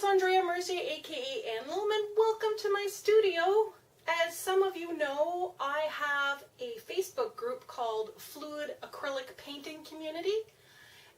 Andrea Mercier, aka Ann Lillman. Welcome to my studio. As some of you know, I have a Facebook group called Fluid Acrylic Painting Community,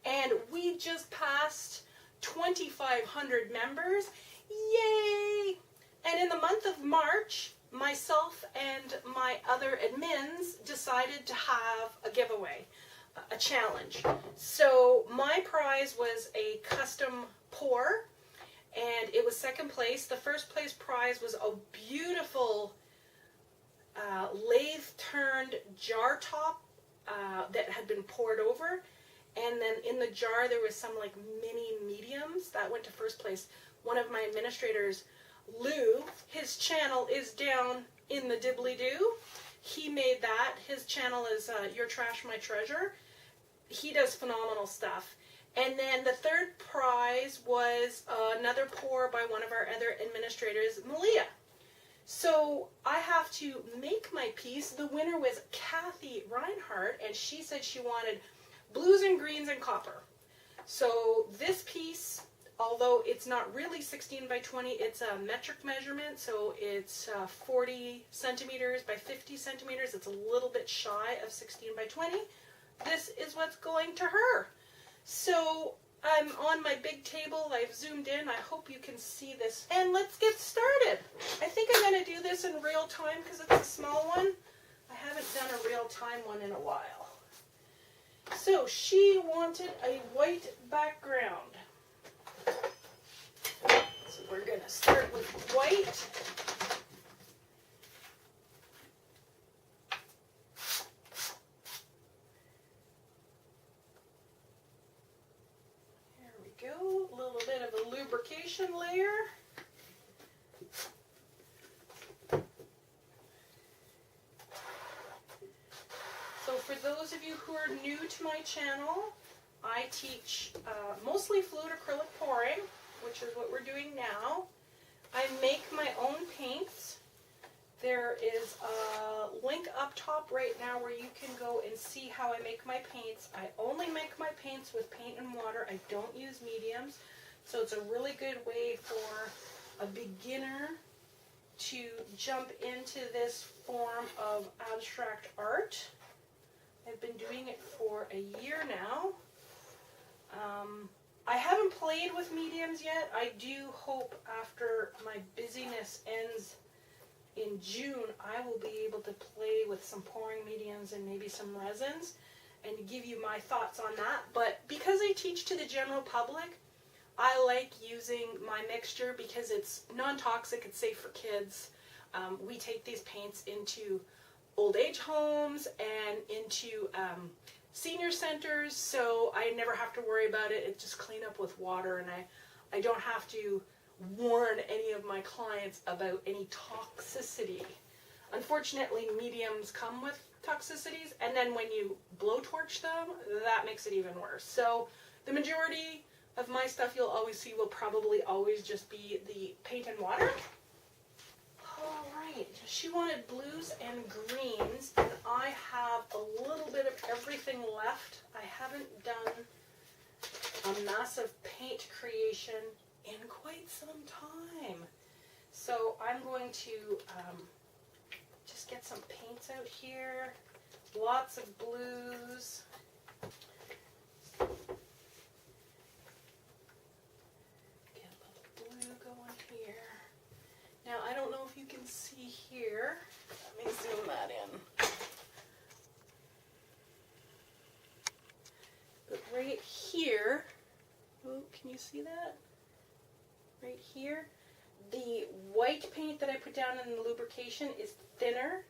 and we just passed 2,500 members. Yay! And in the month of March, myself and my other admins decided to have a giveaway, a challenge. So my prize was a custom pour, and it was second place. The first place prize was a beautiful lathe turned jar top that had been poured over, and then in the jar there was some like mini mediums that went to first place. One of my administrators, Lou, his channel is down in the dibbly-doo. He made that. His channel is Your Trash, My Treasure. He does phenomenal stuff. And then the third prize was another pour by one of our other administrators, Malia. So I have to make my piece. The winner was Kathy Reinhardt, and she said she wanted blues and greens and copper. So this piece, although it's not really 16 by 20, it's a metric measurement, so it's 40 centimeters by 50 centimeters. It's a little bit shy of 16 by 20. This is what's going to her. So I'm on my big table. I've zoomed in. I hope you can see this. And let's get started. I think I'm going to do this in real time because it's a small one. I haven't done a real time one in a while. So she wanted a white background. So we're going to start with white. There we go. A little bit of a lubrication layer. So for those of you who are new to my channel, I teach mostly fluid acrylic pouring, which is what we're doing now. I make my own paints. There is a link up top right now where you can go and see how I make my paints. I only make my paints with paint and water. I don't use mediums. So it's a really good way for a beginner to jump into this form of abstract art. I've been doing it for a year now. I haven't played with mediums yet. I do hope after my busyness ends in June, I will be able to play with some pouring mediums and maybe some resins and give you my thoughts on that. But because I teach to the general public, I like using my mixture because it's non-toxic, it's safe for kids. We take these paints into old age homes and into senior centers, so I never have to worry about it. It just clean up with water, and I don't have to warn any of my clients about any toxicity. Unfortunately, mediums come with toxicities, and then when you blowtorch them, that makes it even worse. So the majority of my stuff you'll always see will probably always just be the paint and water. Alright, she wanted blues and greens, and I have a little bit of everything left. I haven't done a massive paint creation in quite some time. So I'm going to just get some paints out here. Lots of blues. Get a little blue going here. Now, I don't know if you can see here. Let me zoom that in. But right here, oh, can you see that? Right here, the white paint that I put down in the lubrication is thinner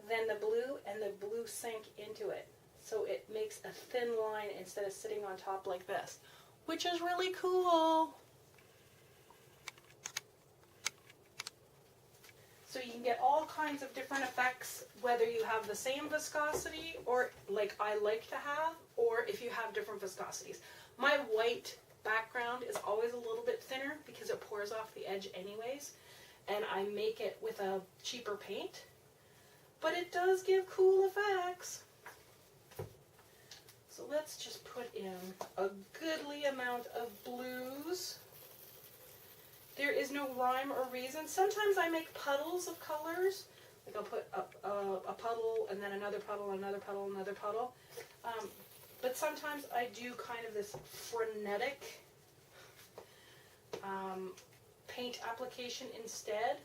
than the blue, and the blue sank into it. So it makes a thin line instead of sitting on top like this, which is really cool. So you can get all kinds of different effects, whether you have the same viscosity, or like I like to have, or if you have different viscosities. My white background is always a little bit thinner because it pours off the edge anyways, and I make it with a cheaper paint, but it does give cool effects. So let's just put in a goodly amount of blues. is no rhyme or reason. Sometimes I make puddles of colors. Like I'll put a puddle and then another puddle, another puddle, another puddle. But sometimes I do kind of this frenetic paint application instead.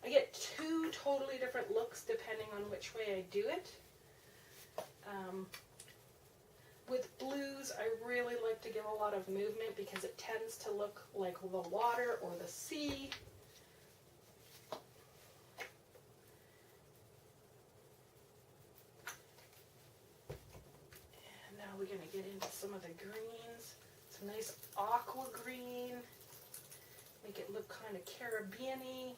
I get two totally different looks depending on which way I do it. With blues, I really like to give a lot of movement because it tends to look like the water or the sea. And now we're going to get into some of the greens. It's a nice aqua green. Make it look kind of Caribbean-y.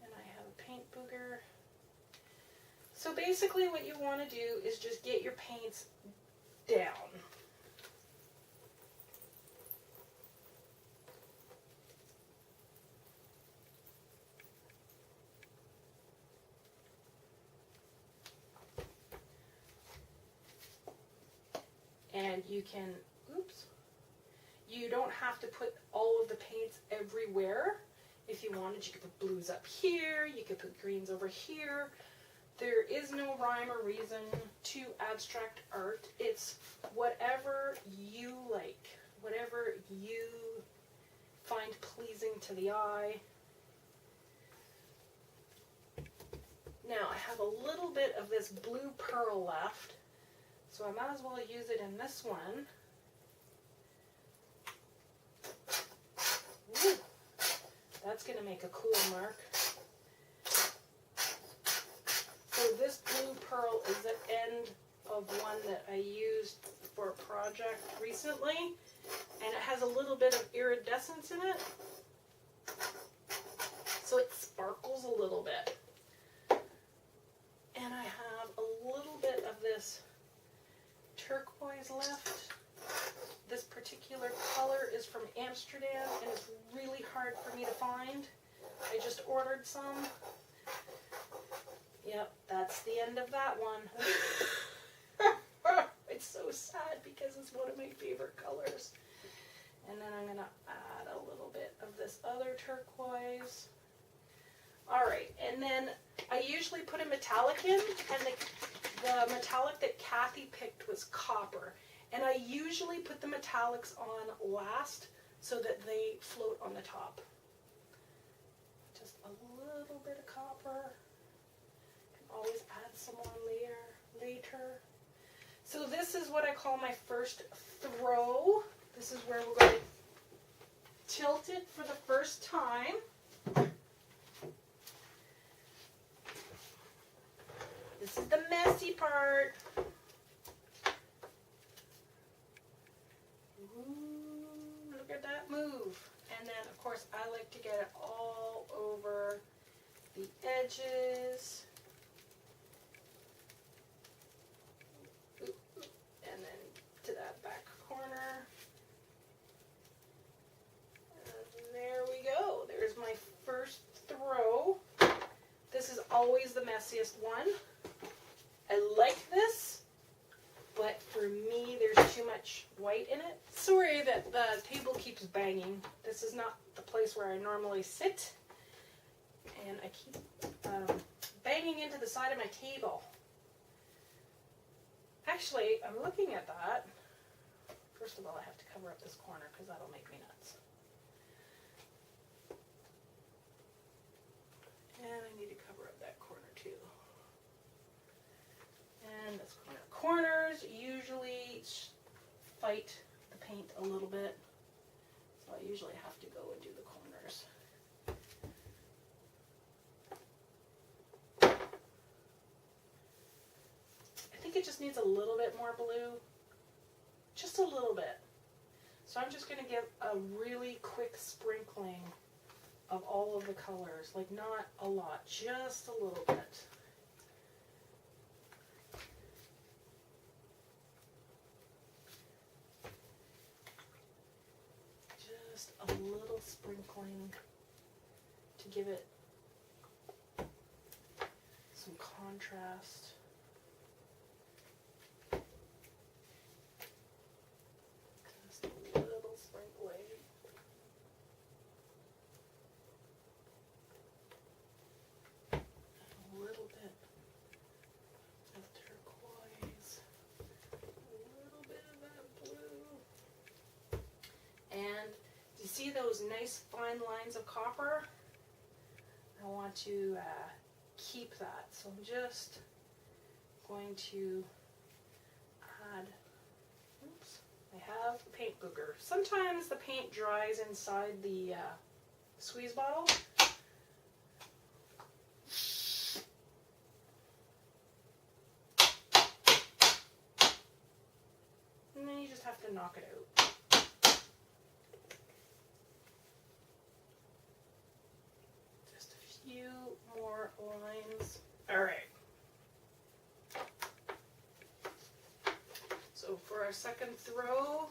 And I have a paint booger. So basically what you want to do is just get your paints down. And you can, you don't have to put all of the paints everywhere. If you wanted, you could put blues up here, you could put greens over here. There is no rhyme or reason to abstract art. It's whatever you like, whatever you find pleasing to the eye. Now I have a little bit of this blue pearl left, so I might as well use it in this one. Woo. That's going to make a cool mark. So this blue pearl is the end of one that I used for a project recently, and it has a little bit of iridescence in it, so it sparkles a little bit. And I have a little bit of this turquoise left. This particular color is from Amsterdam, and it's really hard for me to find. I just ordered some. Yep, that's the end of that one. It's so sad because it's one of my favorite colors. And then I'm going to add a little bit of this other turquoise. Alright, and then I usually put a metallic in, and the metallic that Kathy picked was copper. And I usually put the metallics on last so that they float on the top. Just a little bit of copper. Always add some on later. So this is what I call my first throw. This is where we're going to tilt it for the first time. This is the messy part. Ooh, look at that move. And then of course I like to get it all over the edges. And then to that back corner. And there we go. There's my first throw. This is always the messiest one. I like this, but for me there's too much white in it. Sorry that the table keeps banging. This is not the place where I normally sit. And I keep banging into the side of my table. Actually, I'm looking at that. First of all, I have to cover up this corner because that'll make me nuts. And I need to cover up that corner too. And this corners usually fight the paint a little bit. So I usually have to go and do the corners. I think it just needs a little bit more blue, just a little bit. So I'm just going to give a really quick sprinkling of all of the colors, like not a lot, just a little bit. Just a little sprinkling to give it some contrast. Just a little sprinkling. those nice fine lines of copper. I want to keep that. So I'm just going to add, oops, I have the paint booger. Sometimes the paint dries inside the squeeze bottle. And then you just have to knock it out. Just a few more lines. All right. So for our second throw,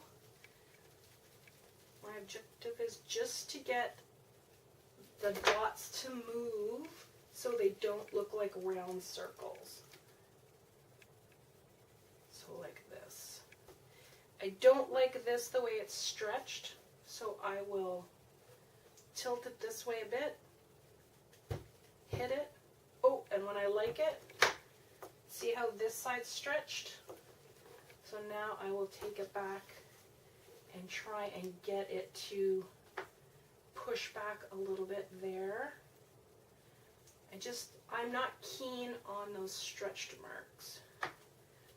my objective is just to get the dots to move so they don't look like round circles. So like this. I don't like this the way it's stretched, so I will tilt it this way a bit, hit it. Oh, and when I like it, see how this side's stretched? So now I will take it back and try and get it to push back a little bit there. I'm not keen on those stretched marks.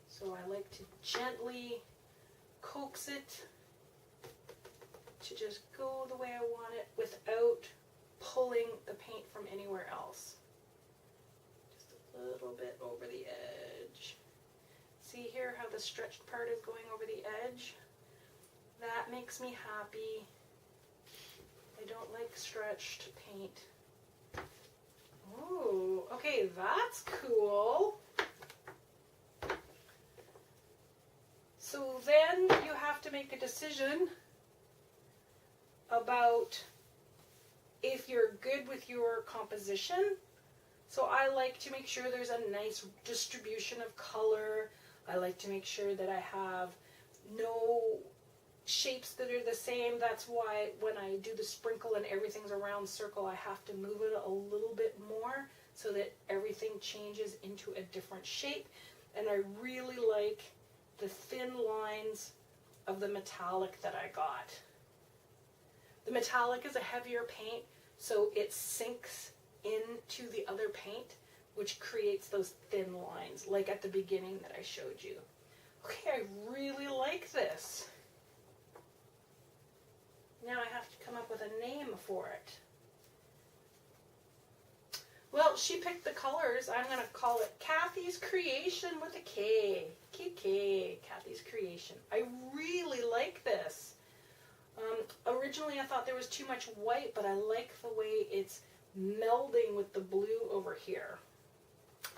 So I like to gently coax it to just go the way I want it without pulling the paint from anywhere else. Just a little bit over the edge. See here how the stretched part is going over the edge? That makes me happy. I don't like stretched paint. Oh, okay, that's cool. So then you have to make a decision about if you're good with your composition. So I like to make sure there's a nice distribution of color. I like to make sure that I have no shapes that are the same. That's why when I do the sprinkle and everything's a round circle, I have to move it a little bit more so that everything changes into a different shape. And I really like the thin lines of the metallic that I got. The metallic is a heavier paint, so it sinks into the other paint, which creates those thin lines, like at the beginning that I showed you. Okay, I really like this. Now I have to come up with a name for it. Well, she picked the colors. I'm going to call it Kathy's Creation with a K. KK, Kathy's Creation. I really like this. Originally I thought there was too much white, but I like the way it's melding with the blue over here.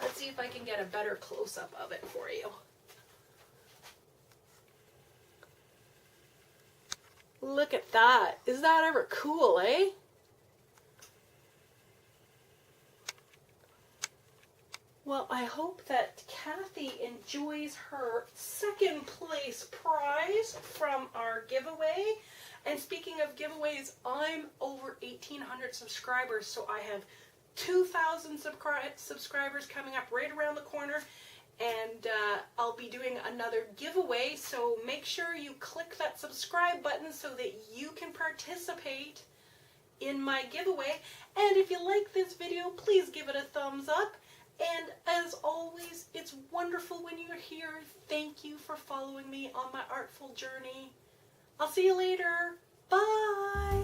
Let's see if I can get a better close-up of it for you. Look at that. Is that ever cool, eh? Well, I hope that Kathy enjoys her second place prize from our giveaway. And speaking of giveaways, I'm over 1,800 subscribers, so I have 2,000 subscribers coming up right around the corner. And I'll be doing another giveaway, so make sure you click that subscribe button so that you can participate in my giveaway. And if you like this video, please give it a thumbs up. And as always, it's wonderful when you're here. Thank you for following me on my artful journey. I'll see you later. Bye!